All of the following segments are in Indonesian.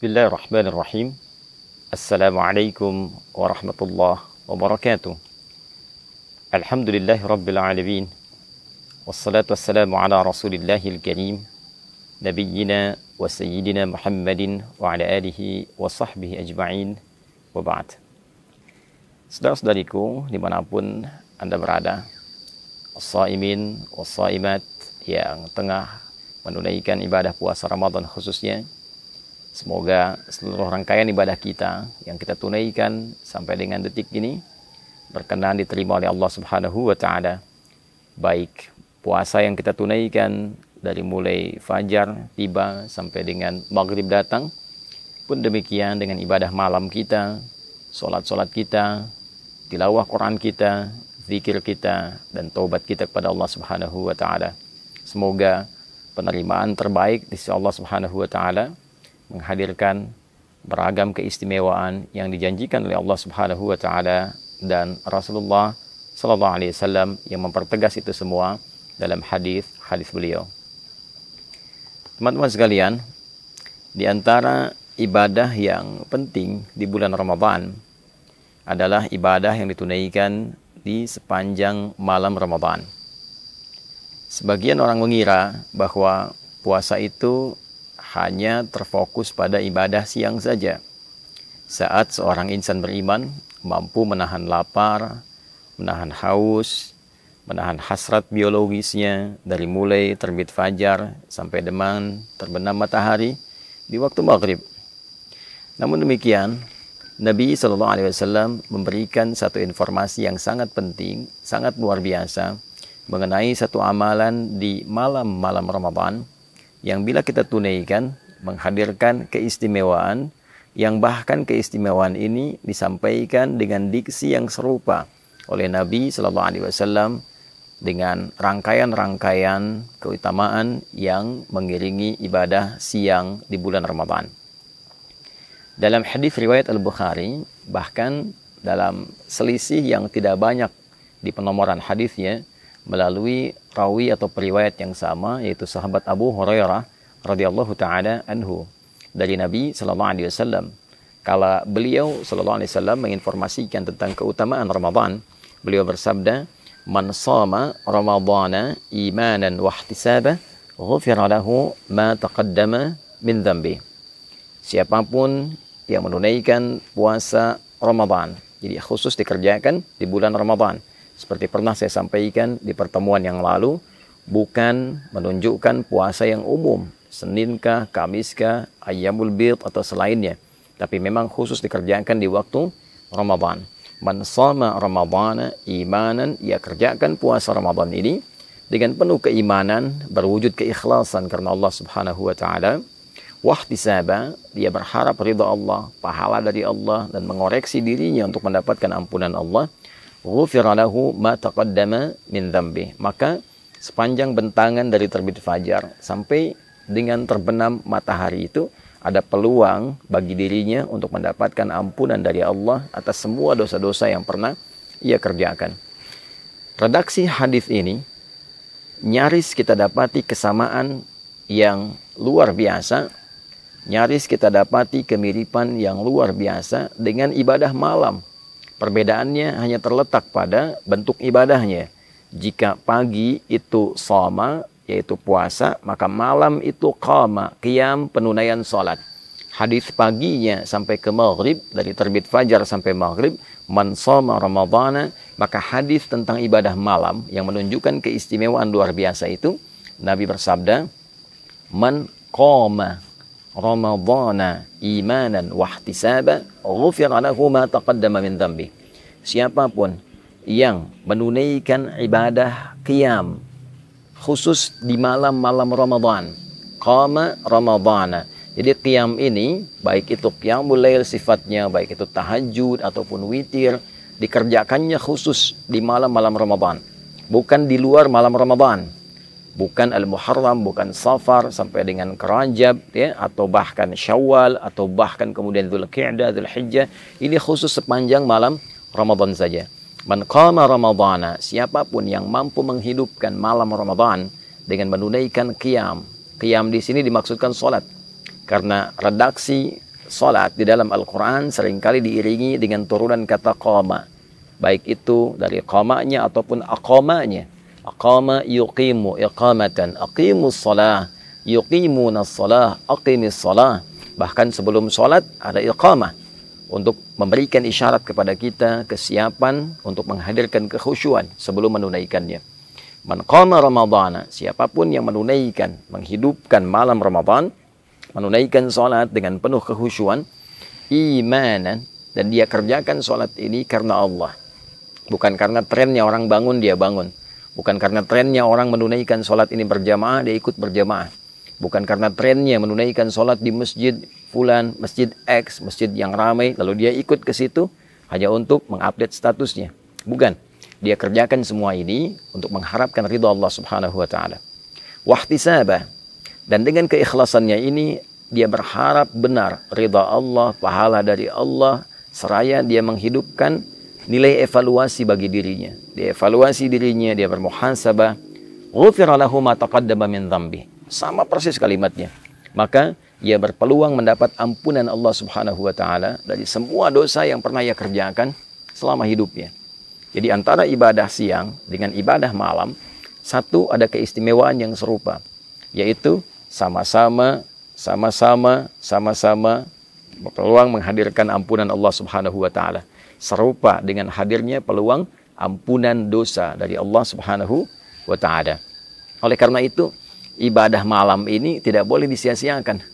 Bismillahirrahmanirrahim. Assalamualaikum warahmatullahi wabarakatuh. Alhamdulillahi rabbil alamin. Wassalatu wassalamu ala rasulillahil karim. Nabiyyina wa sayyidina Muhammadin wa ala alihi wa sahbihi ajma'in. Wa ba'd. Saudara-saudariku dimanapun Anda berada, as-saimin was-saimat yang tengah menunaikan ibadah puasa Ramadan khususnya, semoga seluruh rangkaian ibadah kita yang kita tunaikan sampai dengan detik ini berkenan diterima oleh Allah Subhanahu wa taala. Baik puasa yang kita tunaikan dari mulai fajar tiba sampai dengan maghrib datang, pun demikian dengan ibadah malam kita, solat-solat kita, tilawah Quran kita, zikir kita, dan taubat kita kepada Allah Subhanahu wa taala. Semoga penerimaan terbaik di sisi Allah Subhanahu wa taala menghadirkan beragam keistimewaan yang dijanjikan oleh Allah Subhanahu wa taala dan Rasulullah sallallahu alaihi wasallam yang mempertegas itu semua dalam hadis beliau. Teman-teman sekalian, di antara ibadah yang penting di bulan Ramadan adalah ibadah yang ditunaikan di sepanjang malam Ramadan. Sebagian orang mengira bahwa puasa itu hanya terfokus pada ibadah siang saja. Saat seorang insan beriman mampu menahan lapar, menahan haus, menahan hasrat biologisnya dari mulai terbit fajar sampai dengan terbenam matahari di waktu maghrib. Namun demikian, Nabi SAW memberikan satu informasi yang sangat penting, sangat luar biasa mengenai satu amalan di malam-malam Ramadan yang bila kita tunaikan menghadirkan keistimewaan yang bahkan keistimewaan ini disampaikan dengan diksi yang serupa oleh Nabi Sallallahu Alaihi Wasallam dengan rangkaian-rangkaian keutamaan yang mengiringi ibadah siang di bulan Ramadan. Dalam hadis riwayat Al-Bukhari, bahkan dalam selisih yang tidak banyak di penomoran hadisnya, melalui rawi atau periwayat yang sama, yaitu sahabat Abu Hurairah radhiyallahu taala anhu dari Nabi sallallahu alaihi wasallam. Kala beliau sallallahu alaihi wasallam menginformasikan tentang keutamaan Ramadan, beliau bersabda, "Man shama Ramadhana imanan wa ihtisaban, ghufira lahu ma taqaddama min dhanbi." Siapapun yang menunaikan puasa Ramadan, jadi khusus dikerjakan di bulan Ramadan, seperti pernah saya sampaikan di pertemuan yang lalu, bukan menunjukkan puasa yang umum, Seninkah, Kamiskah, Ayyamul Bid atau selainnya, tapi memang khusus dikerjakan di waktu Ramadan. Man shama Ramadhana imanan, ia kerjakan puasa Ramadan ini dengan penuh keimanan, berwujud keikhlasan karena Allah Subhanahu wa taala. Wahtisaba, dia berharap ridha Allah, pahala dari Allah, dan mengoreksi dirinya untuk mendapatkan ampunan Allah. Ghufira lahu ma taqaddama min dhanbi, maka sepanjang bentangan dari terbit fajar sampai dengan terbenam matahari itu ada peluang bagi dirinya untuk mendapatkan ampunan dari Allah atas semua dosa-dosa yang pernah ia kerjakan. Redaksi hadis ini nyaris kita dapati kesamaan yang luar biasa, nyaris kita dapati kemiripan yang luar biasa dengan ibadah malam. Perbedaannya hanya terletak pada bentuk ibadahnya. Jika pagi itu shoma, yaitu puasa, maka malam itu qama, qiyam, penunaian salat. Hadis paginya sampai ke maghrib, dari terbit fajar sampai maghrib, man shoma Ramadhana, maka hadis tentang ibadah malam yang menunjukkan keistimewaan luar biasa itu, Nabi bersabda, man qama Ramadhana imanan wahtisaba, ghufira lahu ma taqaddama min dhanbi. Siapapun yang menunaikan ibadah qiyam khusus di malam-malam Ramadan, qama Ramadhana. Jadi qiyam ini baik itu qiyamul lail sifatnya, baik itu tahajud ataupun witir, dikerjakannya khusus di malam-malam Ramadan, bukan di luar malam Ramadan. Bukan Al-Muharram, bukan Safar sampai dengan Rajab, ya, atau bahkan Syawal, atau bahkan kemudian Dzulqa'dah, Dzulhijjah. Ini khusus sepanjang malam Ramadan saja. Man qama Ramadhana, siapapun yang mampu menghidupkan malam Ramadan dengan menunaikan qiyam. Qiyam di sini dimaksudkan salat. Karena redaksi salat di dalam Al-Quran seringkali diiringi dengan turunan kata qama. Baik itu dari qamanya ataupun aqamanya. Aqama yuqimu iqamatan, aqimus salah, yuqimunas salah, aqimis salah. Bahkan sebelum salat ada iqamah untuk memberikan isyarat kepada kita kesiapan untuk menghadirkan kekhusyuan sebelum menunaikannya. Man qama ramadhana, siapapun yang menunaikan, menghidupkan malam Ramadan, menunaikan salat dengan penuh kekhusyuan, imanan, dan dia kerjakan salat ini karena Allah. Bukan karena trennya orang bangun, dia bangun. Bukan karena trennya orang menunaikan salat ini berjamaah, dia ikut berjamaah. Bukan karena trennya menunaikan salat di masjid fulan, masjid X, masjid yang ramai, lalu dia ikut ke situ hanya untuk mengupdate statusnya. Bukan. Dia kerjakan semua ini untuk mengharapkan ridha Allah Subhanahu wa taala. Wahtisaba, dan dengan keikhlasannya ini dia berharap benar ridha Allah, pahala dari Allah, seraya dia menghidupkan nilai evaluasi bagi dirinya. Dia evaluasi dirinya, dia bermuhasabah. Ghufira lahu ma taqaddama min dzambi. Sama persis kalimatnya. Maka ia berpeluang mendapat ampunan Allah Subhanahu wa taala dari semua dosa yang pernah ia kerjakan selama hidupnya. Jadi antara ibadah siang dengan ibadah malam, satu ada keistimewaan yang serupa, yaitu sama-sama berpeluang menghadirkan ampunan Allah Subhanahu wa taala. Serupa dengan hadirnya peluang ampunan dosa dari Allah Subhanahu wa taala. Oleh karena itu, ibadah malam ini tidak boleh disia-siakan.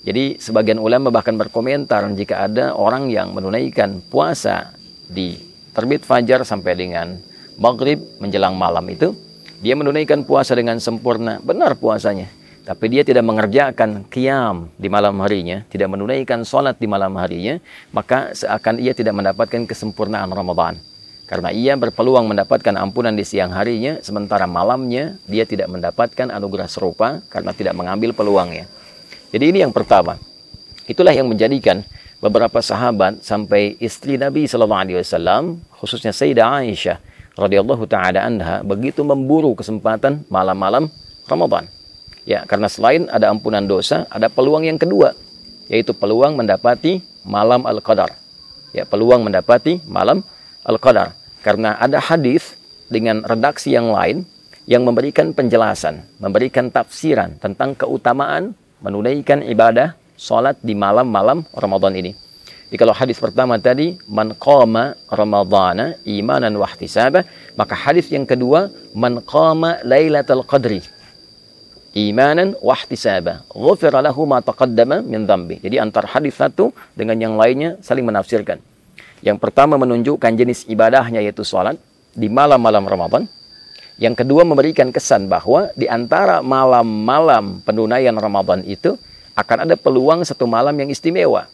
Jadi sebagian ulama bahkan berkomentar jika ada orang yang menunaikan puasa di terbit fajar sampai dengan maghrib menjelang malam itu, dia menunaikan puasa dengan sempurna, benar puasanya. Tapi dia tidak mengerjakan qiyam di malam harinya, tidak menunaikan sholat di malam harinya, maka seakan ia tidak mendapatkan kesempurnaan Ramadan. Karena ia berpeluang mendapatkan ampunan di siang harinya, sementara malamnya dia tidak mendapatkan anugerah serupa karena tidak mengambil peluangnya. Jadi ini yang pertama. Itulah yang menjadikan beberapa sahabat sampai istri Nabi SAW, khususnya Sayyidah Aisyah radhiyallahu taala anha, begitu memburu kesempatan malam-malam Ramadan. Ya, karena selain ada ampunan dosa, ada peluang yang kedua, yaitu peluang mendapati malam Al-Qadar. Ya, peluang mendapati malam Al-Qadar. Karena ada hadis dengan redaksi yang lain yang memberikan penjelasan, memberikan tafsiran tentang keutamaan menunaikan ibadah salat di malam-malam Ramadan ini. Jadi kalau hadis pertama tadi, man qama ramadhana imanan wa ihtisaba, maka hadis yang kedua, man qama lailatul qadri imanan wa ihtisaba, ghufira lahu ma taqaddama min dzambi. Jadi antara hadis satu dengan yang lainnya saling menafsirkan. Yang pertama menunjukkan jenis ibadahnya yaitu salat di malam-malam Ramadan. Yang kedua memberikan kesan bahwa di antara malam-malam penunaian Ramadan itu akan ada peluang satu malam yang istimewa,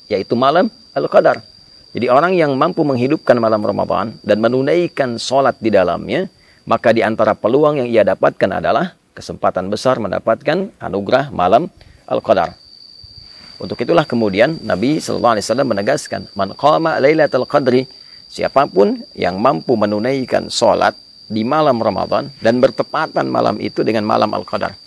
yaitu malam Al-Qadar. Jadi orang yang mampu menghidupkan malam Ramadan dan menunaikan sholat di dalamnya, maka di antara peluang yang ia dapatkan adalah kesempatan besar mendapatkan anugerah malam Al-Qadar. Untuk itulah kemudian Nabi SAW menegaskan, man qama lailatul qadri, siapapun yang mampu menunaikan sholat di malam Ramadan dan bertepatan malam itu dengan malam Al-Qadar,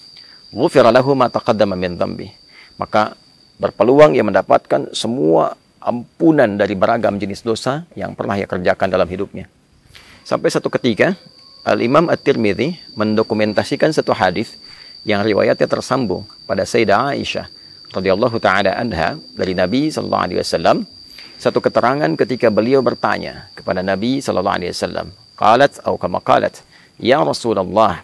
ghufira lahu ma taqaddama min dzambi, maka berpeluang ia mendapatkan semua ampunan dari beragam jenis dosa yang pernah ia kerjakan dalam hidupnya. Sampai satu ketika Al-Imam At-Tirmidzi mendokumentasikan satu hadis yang riwayatnya tersambung pada Sayyidah Aisyah radhiyallahu taala anha dari Nabi sallallahu alaihi wasallam, satu keterangan ketika beliau bertanya kepada Nabi sallallahu alaihi wasallam, qalat atau kama qalat, ya Rasulullah,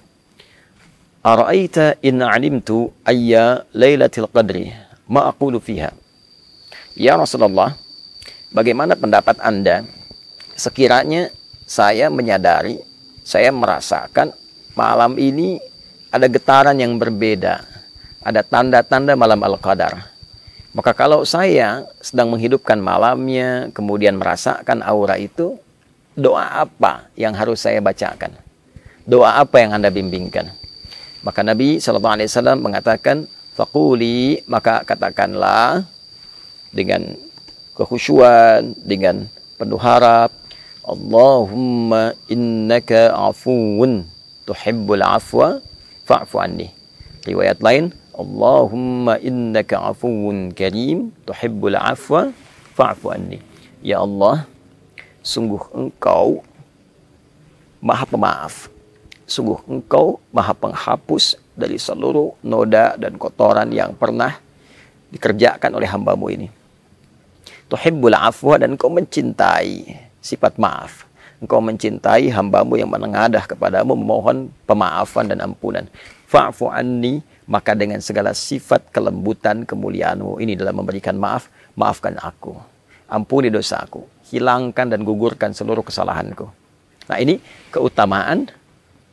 ara'aita in 'alimtu ayya lailatul qadri ma aqulu fiha. Ya Rasulullah, bagaimana pendapat Anda sekiranya saya menyadari, saya merasakan malam ini ada getaran yang berbeda, ada tanda-tanda malam Al-Qadar. Maka kalau saya sedang menghidupkan malamnya, kemudian merasakan aura itu, doa apa yang harus saya bacakan? Doa apa yang Anda bimbingkan? Maka Nabi SAW mengatakan, faquli, maka katakanlah dengan kekhusyuan, dengan penuh harap, Allahumma innaka afuwun tuhibbul afwa fa'fu anni. Riwayat lain, Allahumma innaka afuwun karim tuhibbul afwa fa'fu anni. Ya Allah, sungguh Engkau Maha Pemaaf. Sungguh Engkau Maha Penghapus dari seluruh noda dan kotoran yang pernah dikerjakan oleh hamba-Mu ini. Tuhibbul afwa, dan Engkau mencintai sifat maaf. Engkau mencintai hamba-Mu yang menengadah kepadamu, memohon pemaafan dan ampunan. Fa'fu anni, maka dengan segala sifat kelembutan kemuliaan-Mu ini dalam memberikan maaf, maafkan aku. Ampuni dosaku, hilangkan dan gugurkan seluruh kesalahanku. Nah, ini keutamaan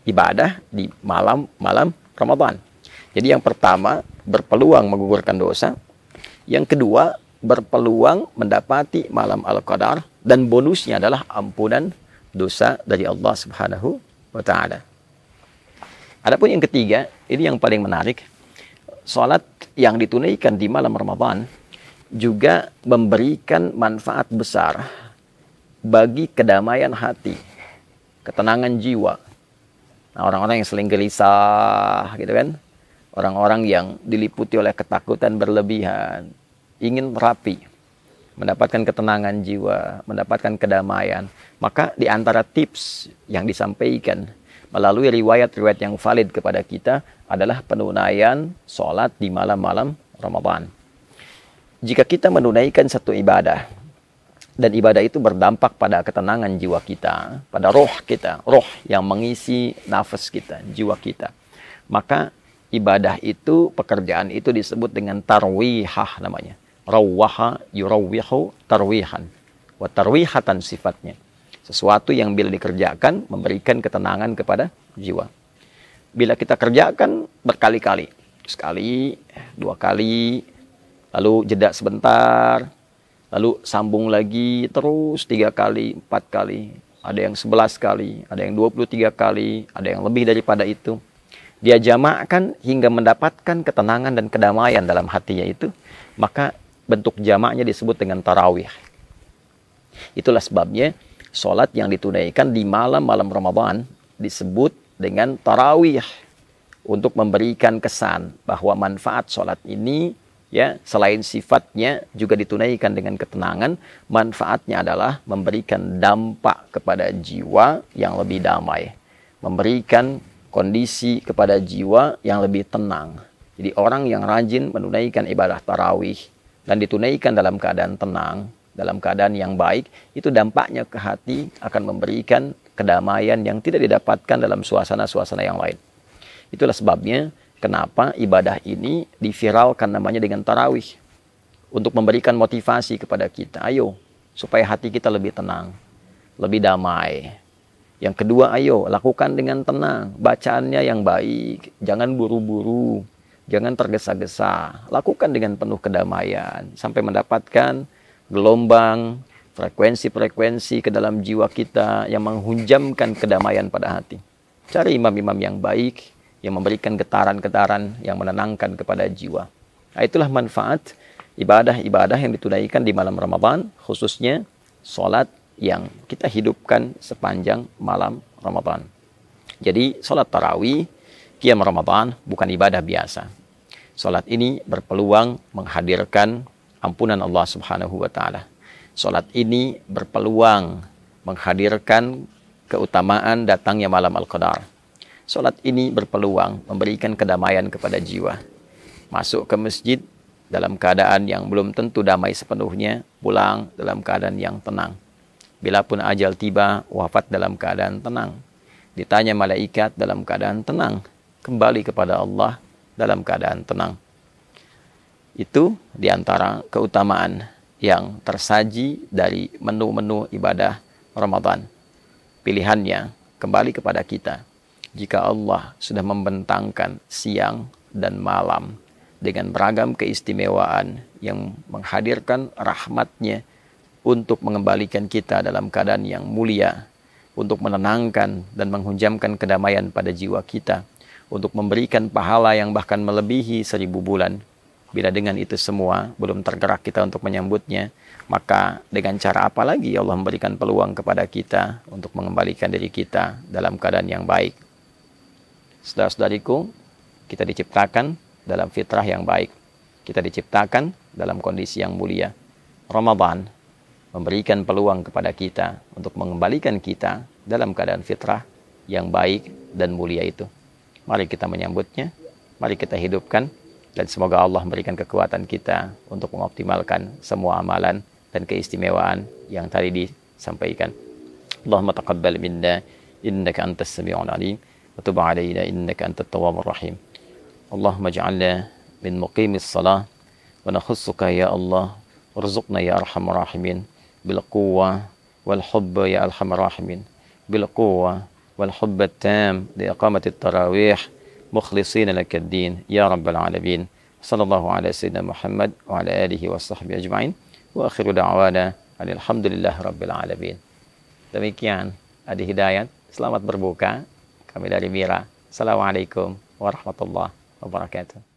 ibadah di malam Ramadan. Jadi yang pertama, berpeluang menggugurkan dosa. Yang kedua, berpeluang mendapati malam Al-Qadar. Dan bonusnya adalah ampunan dosa dari Allah Subhanahu wa ta'ala. Adapun yang ketiga, ini yang paling menarik. Salat yang ditunaikan di malam Ramadan juga memberikan manfaat besar bagi kedamaian hati, ketenangan jiwa. Nah, orang-orang yang sering gelisah gitu kan, orang-orang yang diliputi oleh ketakutan berlebihan, ingin rapi, mendapatkan ketenangan jiwa, mendapatkan kedamaian, maka di antara tips yang disampaikan melalui riwayat-riwayat yang valid kepada kita adalah penunaian sholat di malam-malam Ramadan. Jika kita menunaikan satu ibadah, dan ibadah itu berdampak pada ketenangan jiwa kita, pada roh kita, roh yang mengisi nafas kita, jiwa kita, maka ibadah itu, pekerjaan itu disebut dengan tarwihah namanya. Rawwaha yurawwihu tarwihan. Wa tarwihatan sifatnya. Sesuatu yang bila dikerjakan memberikan ketenangan kepada jiwa. Bila kita kerjakan berkali-kali, sekali, dua kali, lalu jeda sebentar, lalu sambung lagi terus 3 kali, 4 kali, ada yang 11 kali, ada yang 23 kali, ada yang lebih daripada itu. Dia jamakkan hingga mendapatkan ketenangan dan kedamaian dalam hatinya itu, maka bentuk jamaknya disebut dengan tarawih. Itulah sebabnya sholat yang ditunaikan di malam-malam Ramadan disebut dengan tarawih, untuk memberikan kesan bahwa manfaat sholat ini, ya, selain sifatnya juga ditunaikan dengan ketenangan, manfaatnya adalah memberikan dampak kepada jiwa yang lebih damai, memberikan kondisi kepada jiwa yang lebih tenang. Jadi orang yang rajin menunaikan ibadah tarawih dan ditunaikan dalam keadaan tenang, dalam keadaan yang baik, itu dampaknya ke hati akan memberikan kedamaian yang tidak didapatkan dalam suasana-suasana yang lain. Itulah sebabnya kenapa ibadah ini diviralkan namanya dengan tarawih. Untuk memberikan motivasi kepada kita. Ayo, supaya hati kita lebih tenang, lebih damai. Yang kedua, ayo, lakukan dengan tenang. Bacaannya yang baik. Jangan buru-buru. Jangan tergesa-gesa. Lakukan dengan penuh kedamaian. Sampai mendapatkan gelombang, frekuensi-frekuensi ke dalam jiwa kita yang menghunjamkan kedamaian pada hati. Cari imam-imam yang baik, yang memberikan getaran-getaran yang menenangkan kepada jiwa. Nah, itulah manfaat ibadah-ibadah yang ditunaikan di malam Ramadan, khususnya sholat yang kita hidupkan sepanjang malam Ramadan. Jadi sholat tarawih, qiyam Ramadan bukan ibadah biasa. Sholat ini berpeluang menghadirkan ampunan Allah Subhanahu wa ta'ala. Sholat ini berpeluang menghadirkan keutamaan datangnya malam Al-Qadar. Sholat ini berpeluang memberikan kedamaian kepada jiwa. Masuk ke masjid dalam keadaan yang belum tentu damai sepenuhnya, pulang dalam keadaan yang tenang. Bila pun ajal tiba, wafat dalam keadaan tenang. Ditanya malaikat dalam keadaan tenang. Kembali kepada Allah dalam keadaan tenang. Itu diantara keutamaan yang tersaji dari menu-menu ibadah Ramadan. Pilihannya kembali kepada kita. Jika Allah sudah membentangkan siang dan malam dengan beragam keistimewaan yang menghadirkan rahmatnya untuk mengembalikan kita dalam keadaan yang mulia, untuk menenangkan dan menghunjamkan kedamaian pada jiwa kita, untuk memberikan pahala yang bahkan melebihi 1000 bulan. Bila dengan itu semua belum tergerak kita untuk menyambutnya, maka dengan cara apa lagi Allah memberikan peluang kepada kita untuk mengembalikan diri kita dalam keadaan yang baik. Saudara-saudariku, kita diciptakan dalam fitrah yang baik. Kita diciptakan dalam kondisi yang mulia. Ramadan memberikan peluang kepada kita untuk mengembalikan kita dalam keadaan fitrah yang baik dan mulia itu. Mari kita menyambutnya, mari kita hidupkan, dan semoga Allah memberikan kekuatan kita untuk mengoptimalkan semua amalan dan keistimewaan yang tadi disampaikan. Allahumma taqabbal minna innaka antas sami'ul alim wa tub 'alaina innaka antat tawwabur rahim. Allahumma ij'alna min muqimis salah wa nakhussuka ya Allah warzuqna ya arhamar rahimin bil quwwah wal hubba ya arhamar rahimin bil quwwah wal hubba tam li iqamati at-tarawih mukhlishina lakad din ya rabbal alamin. Sallallahu ala sayyidina Muhammad wa ala alihi wa sahbihi ajma'in wa akhiru da'wana alhamdulillahi rabbil alamin. Demikian Adi Hidayat, selamat berbuka. Kami dari Mira. Assalamualaikum warahmatullahi wabarakatuh.